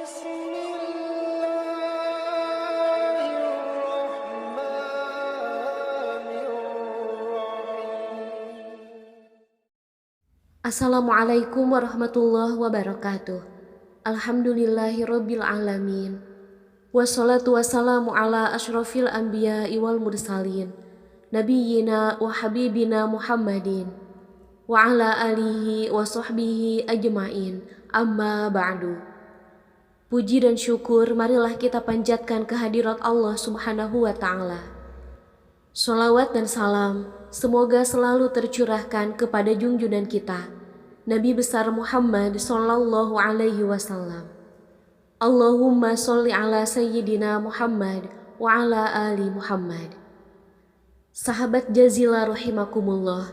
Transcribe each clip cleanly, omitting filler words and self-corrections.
Assalamualaikum warahmatullahi wabarakatuh. Alhamdulillahirabbil alamin. Wassalatu wassalamu ala asyrafil anbiya'i wal mursalin, nabiyyina wa habibina Muhammadin wa ala alihi wa sahbihi ajma'in. Amma ba'du. Puji dan syukur marilah kita panjatkan kehadirat Allah Subhanahu wa taala. Sholawat dan salam semoga selalu tercurahkan kepada junjungan kita, Nabi besar Muhammad sallallahu alaihi wasallam. Allahumma sholli ala sayyidina Muhammad wa ala ali Muhammad. Sahabat Jazila rahimakumullah,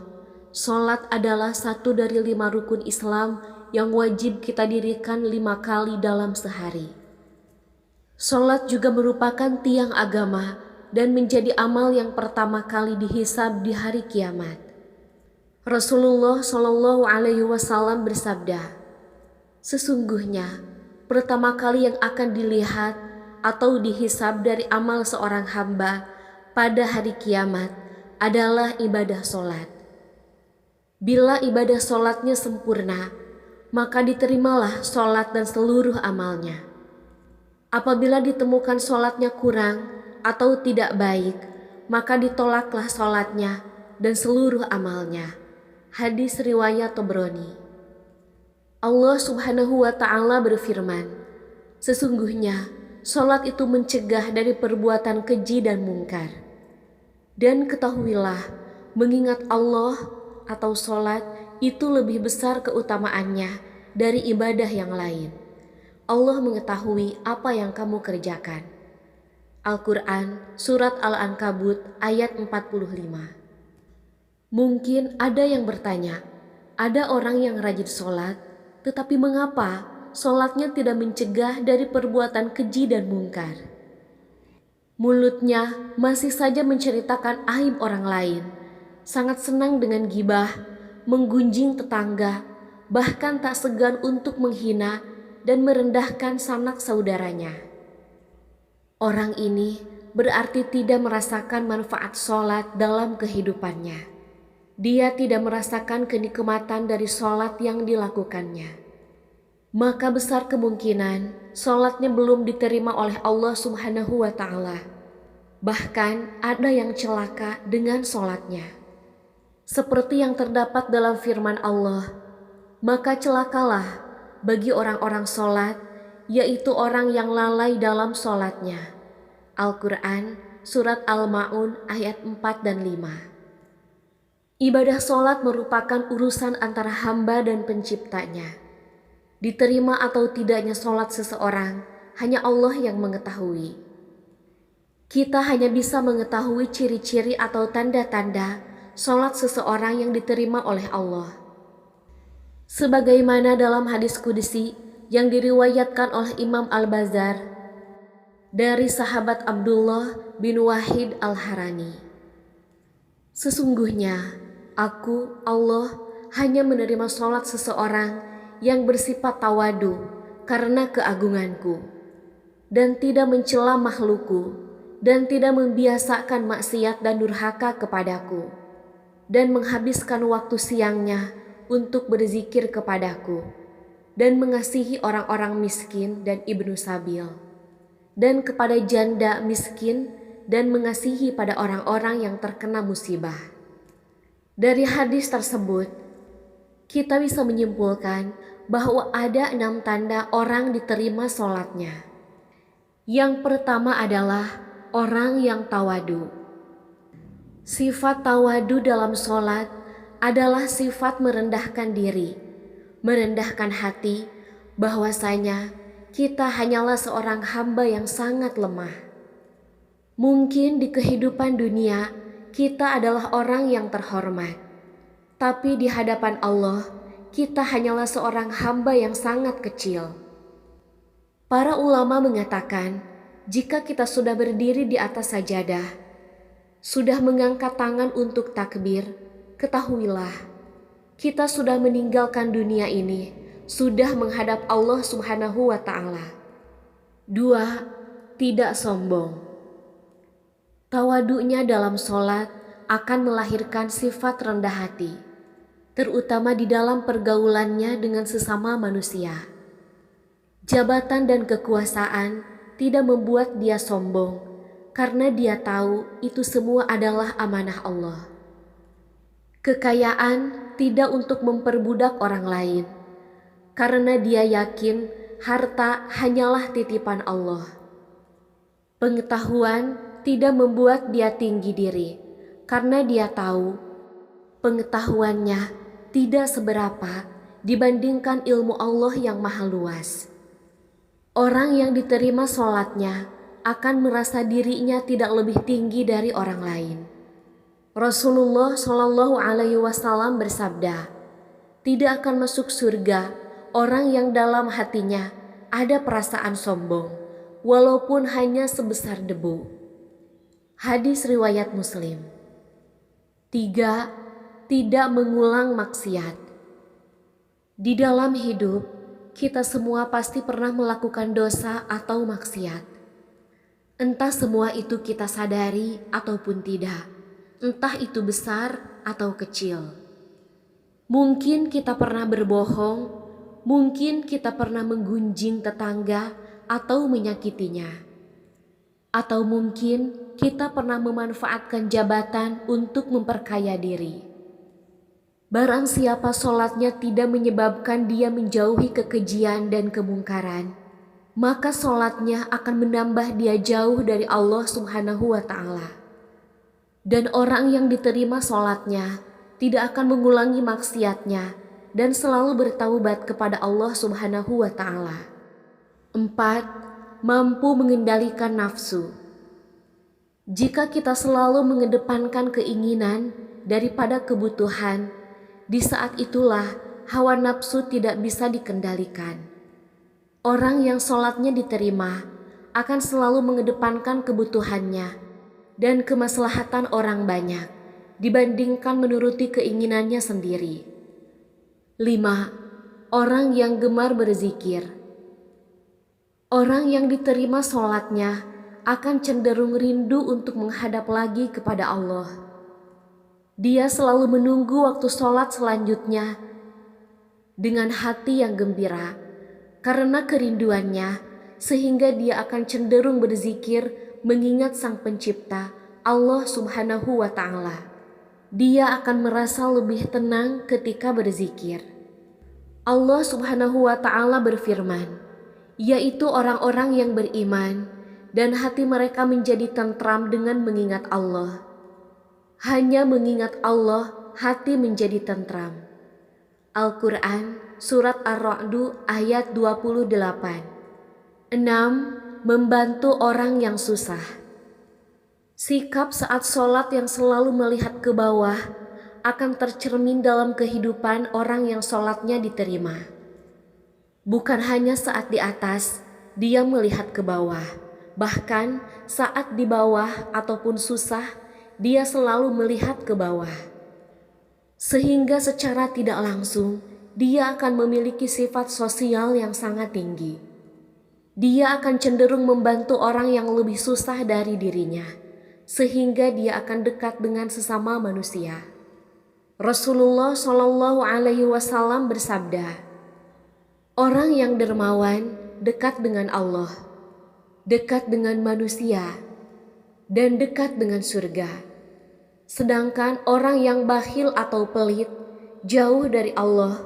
sholat adalah satu dari 5 rukun Islam yang wajib kita dirikan 5 kali dalam sehari. Sholat juga merupakan tiang agama dan menjadi amal yang pertama kali dihisab di hari kiamat. Rasulullah Shallallahu Alaihi Wasallam bersabda, sesungguhnya pertama kali yang akan dilihat atau dihisab dari amal seorang hamba pada hari kiamat adalah ibadah sholat. Bila ibadah sholatnya sempurna, maka diterimalah sholat dan seluruh amalnya. Apabila ditemukan sholatnya kurang atau tidak baik, maka ditolaklah sholatnya dan seluruh amalnya. Hadis riwayat Tabrani. Allah Subhanahu wa taala berfirman, sesungguhnya sholat itu mencegah dari perbuatan keji dan mungkar. Dan ketahuilah, mengingat Allah atau sholat itu lebih besar keutamaannya dari ibadah yang lain. Allah mengetahui apa yang kamu kerjakan. Al-Quran Surat Al-Ankabut ayat 45. Mungkin ada yang bertanya, ada orang yang rajin sholat, tetapi mengapa sholatnya tidak mencegah dari perbuatan keji dan mungkar? Mulutnya masih saja menceritakan aib orang lain, sangat senang dengan gibah, menggunjing tetangga, bahkan tak segan untuk menghina dan merendahkan sanak saudaranya. Orang ini berarti tidak merasakan manfaat sholat dalam kehidupannya. Dia tidak merasakan kenikmatan dari sholat yang dilakukannya. Maka besar kemungkinan sholatnya belum diterima oleh Allah Subhanahu wa ta'ala. Bahkan ada yang celaka dengan sholatnya. Seperti yang terdapat dalam firman Allah, maka celakalah bagi orang-orang sholat, yaitu orang yang lalai dalam sholatnya. Al-Quran Surat Al-Ma'un ayat 4 dan 5. Ibadah sholat merupakan urusan antara hamba dan penciptanya. Diterima atau tidaknya sholat seseorang, hanya Allah yang mengetahui. Kita hanya bisa mengetahui ciri-ciri atau tanda-tanda sholat seseorang yang diterima oleh Allah. Sebagaimana dalam hadis qudsi yang diriwayatkan oleh Imam Al-Bazzar dari sahabat Abdullah bin Wahid Al-Harani. Sesungguhnya aku, Allah, hanya menerima sholat seseorang yang bersifat tawadu karena keagunganku, dan tidak mencela makhlukku, dan tidak membiasakan maksiat dan durhaka kepadaku, dan menghabiskan waktu siangnya untuk berzikir kepadaku, dan mengasihi orang-orang miskin dan ibnu sabil, dan kepada janda miskin, dan mengasihi pada orang-orang yang terkena musibah. Dari hadis tersebut, kita bisa menyimpulkan bahwa ada 6 tanda orang diterima sholatnya. Yang pertama adalah orang yang tawadu. Sifat tawadu dalam sholat adalah sifat merendahkan diri, merendahkan hati, bahwasanya kita hanyalah seorang hamba yang sangat lemah. Mungkin di kehidupan dunia kita adalah orang yang terhormat, tapi di hadapan Allah kita hanyalah seorang hamba yang sangat kecil. Para ulama mengatakan, jika kita sudah berdiri di atas sajadah, sudah mengangkat tangan untuk takbir, ketahuilah, kita sudah meninggalkan dunia ini, sudah menghadap Allah Subhanahu wa ta'ala. 2. Tidak sombong. Tawaduknya dalam sholat akan melahirkan sifat rendah hati, terutama di dalam pergaulannya dengan sesama manusia. Jabatan dan kekuasaan tidak membuat dia sombong, karena dia tahu itu semua adalah amanah Allah. Kekayaan tidak untuk memperbudak orang lain, karena dia yakin harta hanyalah titipan Allah. Pengetahuan tidak membuat dia tinggi diri, karena dia tahu pengetahuannya tidak seberapa dibandingkan ilmu Allah yang maha luas. Orang yang diterima sholatnya akan merasa dirinya tidak lebih tinggi dari orang lain. Rasulullah Shallallahu Alaihi Wasallam bersabda, tidak akan masuk surga orang yang dalam hatinya ada perasaan sombong, walaupun hanya sebesar debu. Hadis riwayat Muslim. 3. Tidak mengulang maksiat. Di dalam hidup, kita semua pasti pernah melakukan dosa atau maksiat. Entah semua itu kita sadari ataupun tidak, entah itu besar atau kecil. Mungkin kita pernah berbohong, mungkin kita pernah menggunjing tetangga atau menyakitinya. Atau mungkin kita pernah memanfaatkan jabatan untuk memperkaya diri. Barang siapa sholatnya tidak menyebabkan dia menjauhi kekejian dan kemungkaran, maka sholatnya akan menambah dia jauh dari Allah Subhanahu wa Ta'ala. Dan orang yang diterima sholatnya tidak akan mengulangi maksiatnya dan selalu bertaubat kepada Allah Subhanahu wa Ta'ala. 4. Mampu mengendalikan nafsu. Jika kita selalu mengedepankan keinginan daripada kebutuhan, di saat itulah hawa nafsu tidak bisa dikendalikan. Orang yang sholatnya diterima akan selalu mengedepankan kebutuhannya dan kemaslahatan orang banyak dibandingkan menuruti keinginannya sendiri. 5. Orang yang gemar berzikir. Orang yang diterima sholatnya akan cenderung rindu untuk menghadap lagi kepada Allah. Dia selalu menunggu waktu sholat selanjutnya dengan hati yang gembira karena kerinduannya, sehingga dia akan cenderung berzikir mengingat Sang Pencipta Allah Subhanahu wa Ta'ala. Dia akan merasa lebih tenang ketika berzikir. Allah Subhanahu wa Ta'ala berfirman, yaitu orang-orang yang beriman dan hati mereka menjadi tentram dengan mengingat Allah. Hanya mengingat Allah, hati menjadi tentram. Al-Quran, Surat Ar-Ra'du ayat 28. 6. Membantu orang yang susah. Sikap saat sholat yang selalu melihat ke bawah akan tercermin dalam kehidupan orang yang sholatnya diterima. Bukan hanya saat di atas, dia melihat ke bawah. Bahkan saat di bawah ataupun susah, dia selalu melihat ke bawah. Sehingga secara tidak langsung, dia akan memiliki sifat sosial yang sangat tinggi. Dia akan cenderung membantu orang yang lebih susah dari dirinya, sehingga dia akan dekat dengan sesama manusia. Rasulullah Shallallahu Alaihi Wasallam bersabda, orang yang dermawan dekat dengan Allah, dekat dengan manusia, dan dekat dengan surga. Sedangkan orang yang bakhil atau pelit jauh dari Allah,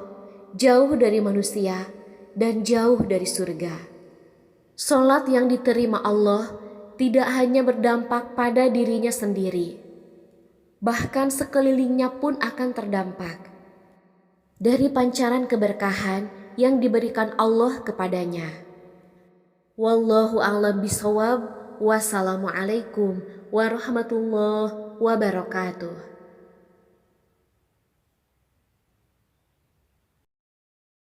jauh dari manusia, dan jauh dari surga. Salat yang diterima Allah tidak hanya berdampak pada dirinya sendiri, bahkan sekelilingnya pun akan terdampak dari pancaran keberkahan yang diberikan Allah kepadanya. Wallahu a'lam bishawab. Wassalamualaikum warahmatullahi wabarakatuh.